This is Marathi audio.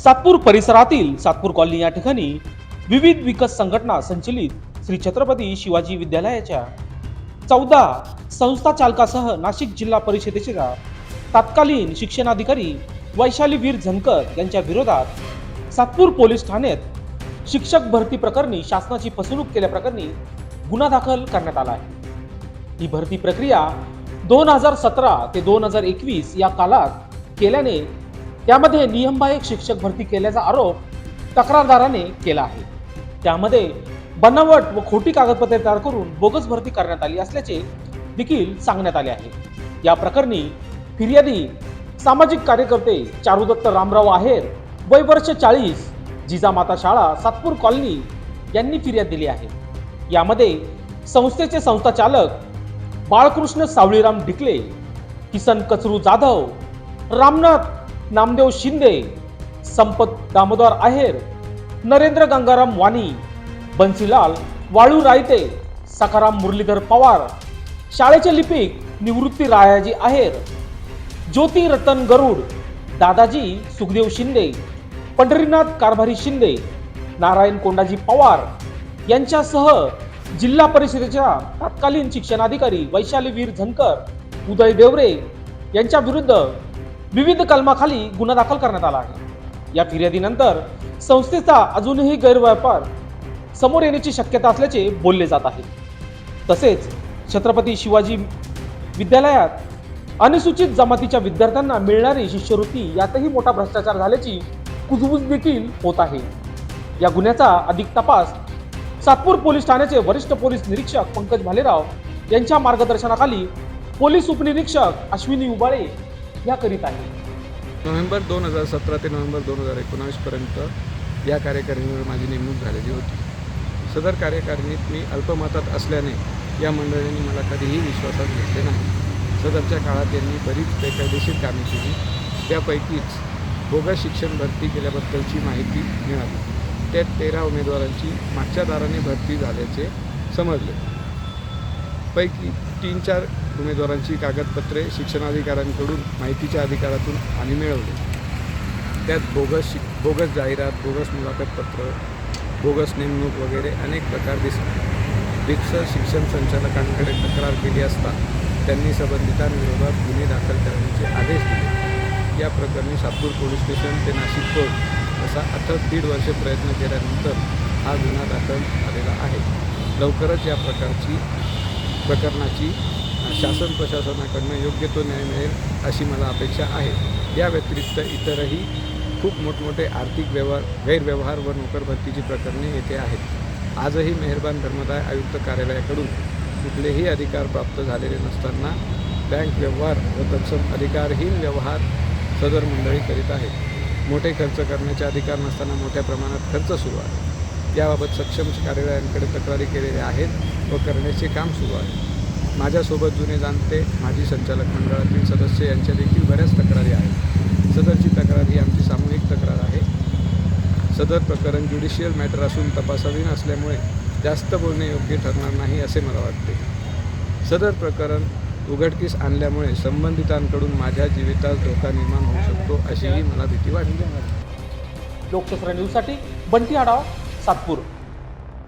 सातपूर परिसरातील सातपूर कॉलनी या ठिकाणी विविध विकास संघटना संचलित श्री छत्रपती शिवाजी विद्यालयाच्या 14 संस्था चालकासह नाशिक जिल्हा परिषदेच्या तत्कालीन शिक्षणाधिकारी वैशाली वीर झनकर यांच्या विरोधात सातपूर पोलीस ठाण्यात शिक्षक भरती प्रकरणी शासनाची फसवणूक केल्याप्रकरणी गुन्हा दाखल करण्यात आला आहे। ही भरती प्रक्रिया 2017 ते 2021 या काळात केल्याने त्यामध्ये नियमबाह्य शिक्षक भरती केल्याचा आरोप तक्रारदाराने केला आहे। त्यामध्ये बनावट व खोटी कागदपत्रे तयार करून बोगस भरती करण्यात आली असल्याचे देखील सांगण्यात आले आहे। या प्रकरणी फिर्यादी सामाजिक कार्यकर्ते चारुदत्त रामराव आहेर वय वर्ष 40 जिजामाता शाळा सातपूर कॉलनी यांनी फिर्याद दिली आहे। यामध्ये संस्थेचे संस्थाचालक बाळकृष्ण सावळीराम डिकले, किसन कचरू जाधव, रामनाथ नामदेव शिंदे, संपत दामोदर आहेर, नरेंद्र गंगाराम वाणी, बन्सीलाल वाळू रायते, सखाराम मुरलीधर पवार, शाळेचे लिपिक निवृत्ती रायाजी आहेर, ज्योती रतन गरुड, दादाजी सुखदेव शिंदे, पंढरीनाथ कारभारी शिंदे, नारायण कोंडाजी पवार यांच्यासह जिल्हा परिषदेच्या तत्कालीन शिक्षणाधिकारी वैशाली वीर झनकर, उदय देवरे यांच्या विरुद्ध विविध कलमाखाली गुन्हा दाखल करण्यात आला आहे। या फिर्यादीनंतर संस्थेचा अजूनही गैरव्यापार समोर येण्याची शक्यता असल्याचे बोलले जात आहे। तसेच छत्रपती शिवाजी विद्यालयात अनुसूचित जमातीच्या विद्यार्थ्यांना मिळणारी शिष्यवृत्ती यातही मोठा भ्रष्टाचार झाल्याची कुजबूज देखील होत आहे। या गुन्ह्याचा अधिक तपास सातपूर पोलीस ठाण्याचे वरिष्ठ पोलीस निरीक्षक पंकज भालेराव यांच्या मार्गदर्शनाखाली पोलीस उपनिरीक्षक अश्विनी उबाळे या करीत आहे। नोव्हेंबर 2017 ते नोव्हेंबर 2019 पर्यंत या कार्यकारिणीवर माझी नेमणूक झालेली होती। सदर कार्यकारिणीत मी अल्पमतात असल्याने या मंडळींनी मला कधीही विश्वासात घेतले नाही। सदरच्या काळात यांनी बरीच बेकायदेशीर कामे केली, त्यापैकीच बोगस शिक्षण भरती केल्याबद्दलची माहिती मिळाली। त्यात 13 उमेदवारांची मागच्या दाराने भरती झाल्याचे समजले। पैकी 3-4 उमेदवारांची कागदपत्रे शिक्षणाधिकाऱ्यांकडून माहितीच्या अधिकारातून आम्ही मिळवली। त्यात बोगस जाहिरात, बोगस मुलाखतपत्र, बोगस नेमणूक वगैरे अनेक प्रकार दिसले। रितसर शिक्षण संचालकांकडे तक्रार केली असता त्यांनी संबंधितांविरोधात गुन्हे दाखल करण्याचे आदेश दिले। या प्रकरणी सातपूर पोलीस स्टेशन ते नाशिक कोर्ट असा अथक 1.5 वर्षे प्रयत्न केल्यानंतर हा गुन्हा दाखल झालेला आहे। लवकरच या प्रकरणाची शासन प्रशासनाकडून योग्य तो न्याय मिळेल अशी मला अपेक्षा आहे। या व्यतिरिक्त इतरही खूप मोठमोठे आर्थिक गैरव्यवहार व नोकर भरतीची प्रकरणे येथे आहेत। आजही मेहरबान धर्मदाय आयुक्त कार्यालयाकडून कुठलेही अधिकार प्राप्त झालेले नसताना बँक व्यवहार व तत्सम अधिकारहीन व्यवहार सदर मंडळी करीत आहेत। मोठे खर्च करण्याचे अधिकार नसताना मोठ्या प्रमाणात खर्च सुरू आहे। याबाबत सक्षम कार्यालयांकडे तक्रारी केलेल्या आहेत व करण्याचे काम सुरू आहे। माझ्यासोबत जुने जाणते माजी संचालक मंडळातील सदस्य यांच्या देखील बऱ्याच तक्रारी आहेत। सदरची तक्रार ही आमची सामूहिक तक्रार आहे। सदर प्रकरण ज्युडिशियल मॅटर असून तपासाधीन असल्यामुळे जास्त बोलणे योग्य ठरणार नाही असे मला वाटते। सदर प्रकरण उघडकीस आणल्यामुळे संबंधितांकडून माझ्या जीवितास धोका निर्माण होऊ शकतो अशीही मला भीती वाटते। लोकशास्त्र न्यूजसाठी बंटी आढाव, सातपूर।